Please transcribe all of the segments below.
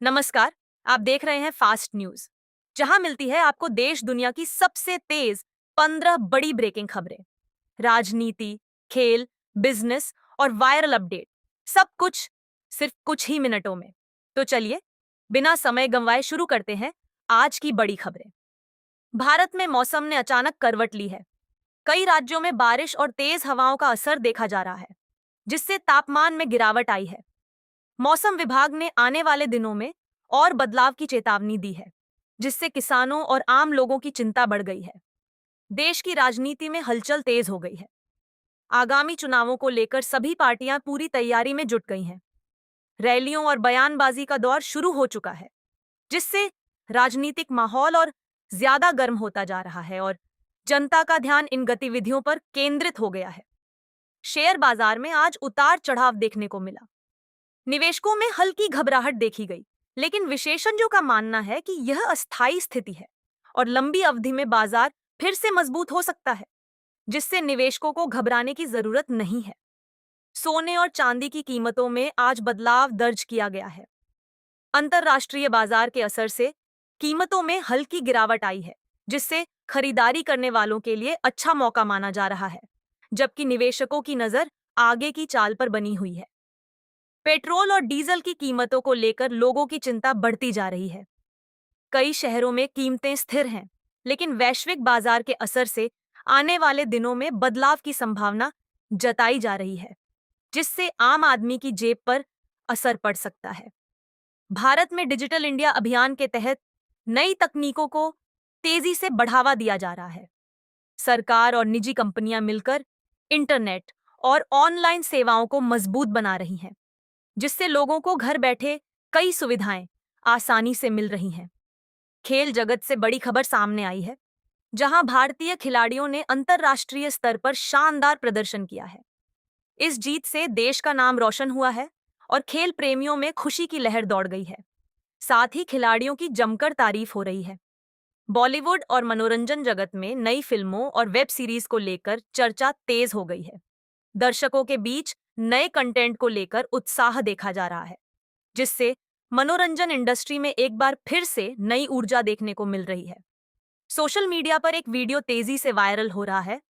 नमस्कार। आप देख रहे हैं फास्ट न्यूज, जहां मिलती है आपको देश दुनिया की सबसे तेज 15 बड़ी ब्रेकिंग खबरें। राजनीति, खेल, बिजनेस और वायरल अपडेट, सब कुछ सिर्फ कुछ ही मिनटों में। तो चलिए, बिना समय गंवाए शुरू करते हैं आज की बड़ी खबरें। भारत में मौसम ने अचानक करवट ली है। कई राज्यों में बारिश और तेज हवाओं का असर देखा जा रहा है, जिससे तापमान में गिरावट आई है। मौसम विभाग ने आने वाले दिनों में और बदलाव की चेतावनी दी है, जिससे किसानों और आम लोगों की चिंता बढ़ गई है। देश की राजनीति में हलचल तेज हो गई है। आगामी चुनावों को लेकर सभी पार्टियां पूरी तैयारी में जुट गई हैं। रैलियों और बयानबाजी का दौर शुरू हो चुका है, जिससे राजनीतिक माहौल और ज्यादा गर्म होता जा रहा है और जनता का ध्यान इन गतिविधियों पर केंद्रित हो गया है। शेयर बाजार में आज उतार चढ़ाव देखने को मिला। निवेशकों में हल्की घबराहट देखी गई, लेकिन विशेषज्ञों का मानना है कि यह अस्थायी स्थिति है और लंबी अवधि में बाजार फिर से मजबूत हो सकता है, जिससे निवेशकों को घबराने की जरूरत नहीं है। सोने और चांदी की कीमतों में आज बदलाव दर्ज किया गया है। अंतर्राष्ट्रीय बाजार के असर से कीमतों में हल्की गिरावट आई है, जिससे खरीदारी करने वालों के लिए अच्छा मौका माना जा रहा है, जबकि निवेशकों की नजर आगे की चाल पर बनी हुई है। पेट्रोल और डीजल की कीमतों को लेकर लोगों की चिंता बढ़ती जा रही है। कई शहरों में कीमतें स्थिर हैं, लेकिन वैश्विक बाजार के असर से आने वाले दिनों में बदलाव की संभावना जताई जा रही है, जिससे आम आदमी की जेब पर असर पड़ सकता है। भारत में डिजिटल इंडिया अभियान के तहत नई तकनीकों को तेजी से बढ़ावा दिया जा रहा है। सरकार और निजी कंपनियां मिलकर इंटरनेट और ऑनलाइन सेवाओं को मजबूत बना रही हैं, जिससे लोगों को घर बैठे कई सुविधाएं आसानी से मिल रही हैं। खेल जगत से बड़ी खबर सामने आई है, जहां भारतीय खिलाड़ियों ने अंतर्राष्ट्रीय स्तर पर शानदार प्रदर्शन किया है। इस जीत से देश का नाम रोशन हुआ है और खेल प्रेमियों में खुशी की लहर दौड़ गई है। साथ ही खिलाड़ियों की जमकर तारीफ हो रही है। बॉलीवुड और मनोरंजन जगत में नई फिल्मों और वेब सीरीज को लेकर चर्चा तेज हो गई है। दर्शकों के बीच नए कंटेंट को लेकर उत्साह देखा जा रहा है, जिससे मनोरंजन इंडस्ट्री में एक बार फिर से नई ऊर्जा देखने को मिल रही है। सोशल मीडिया पर एक वीडियो तेजी से वायरल हो रहा है,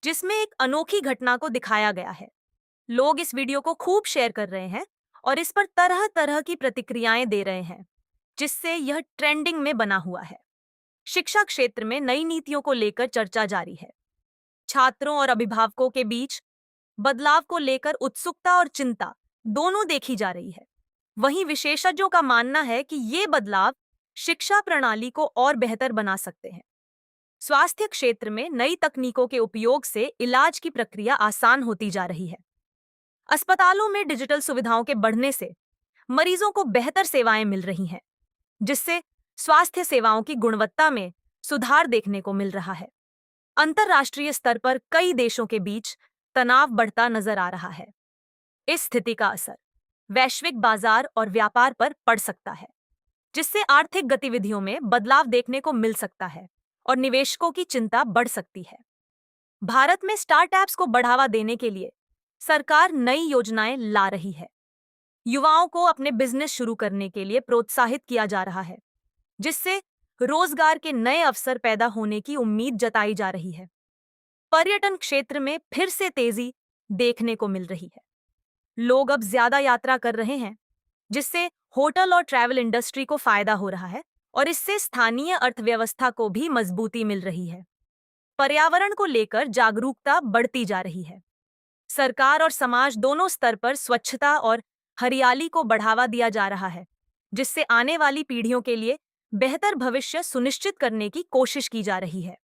जिसमें एक अनोखी घटना को दिखाया गया है। लोग इस वीडियो को खूब शेयर कर रहे हैं और इस पर तरह तरह की प्रतिक्रियाएं दे रहे हैं, जिससे यह ट्रेंडिंग में बना हुआ है। शिक्षा क्षेत्र में नई नीतियों को लेकर चर्चा जारी है। छात्रों और अभिभावकों के बीच बदलाव को लेकर उत्सुकता और चिंता दोनों देखी जा रही है। वहीं विशेषज्ञों का मानना है कि ये बदलाव शिक्षा प्रणाली को और बेहतर बना सकते हैं। स्वास्थ्य क्षेत्र में नई तकनीकों के उपयोग से इलाज की प्रक्रिया आसान होती जा रही है। अस्पतालों में डिजिटल सुविधाओं के बढ़ने से मरीजों को बेहतर सेवाएं मिल रही हैं, जिससे स्वास्थ्य सेवाओं की गुणवत्ता में सुधार देखने को मिल रहा है। अंतर्राष्ट्रीय स्तर पर कई देशों के बीच तनाव बढ़ता नजर आ रहा है। इस स्थिति का असर वैश्विक बाजार और व्यापार पर पड़ सकता है, जिससे आर्थिक गतिविधियों में बदलाव देखने को मिल सकता है और निवेशकों की चिंता बढ़ सकती है। भारत में स्टार्टअप्स को बढ़ावा देने के लिए सरकार नई योजनाएं ला रही है। युवाओं को अपने बिजनेस शुरू करने के लिए प्रोत्साहित किया जा रहा है, जिससे रोजगार के नए अवसर पैदा होने की उम्मीद जताई जा रही है। पर्यटन क्षेत्र में फिर से तेजी देखने को मिल रही है। लोग अब ज्यादा यात्रा कर रहे हैं, जिससे होटल और ट्रैवल इंडस्ट्री को फायदा हो रहा है और इससे स्थानीय अर्थव्यवस्था को भी मजबूती मिल रही है। पर्यावरण को लेकर जागरूकता बढ़ती जा रही है। सरकार और समाज दोनों स्तर पर स्वच्छता और हरियाली को बढ़ावा दिया जा रहा है, जिससे आने वाली पीढ़ियों के लिए बेहतर भविष्य सुनिश्चित करने की कोशिश की जा रही है।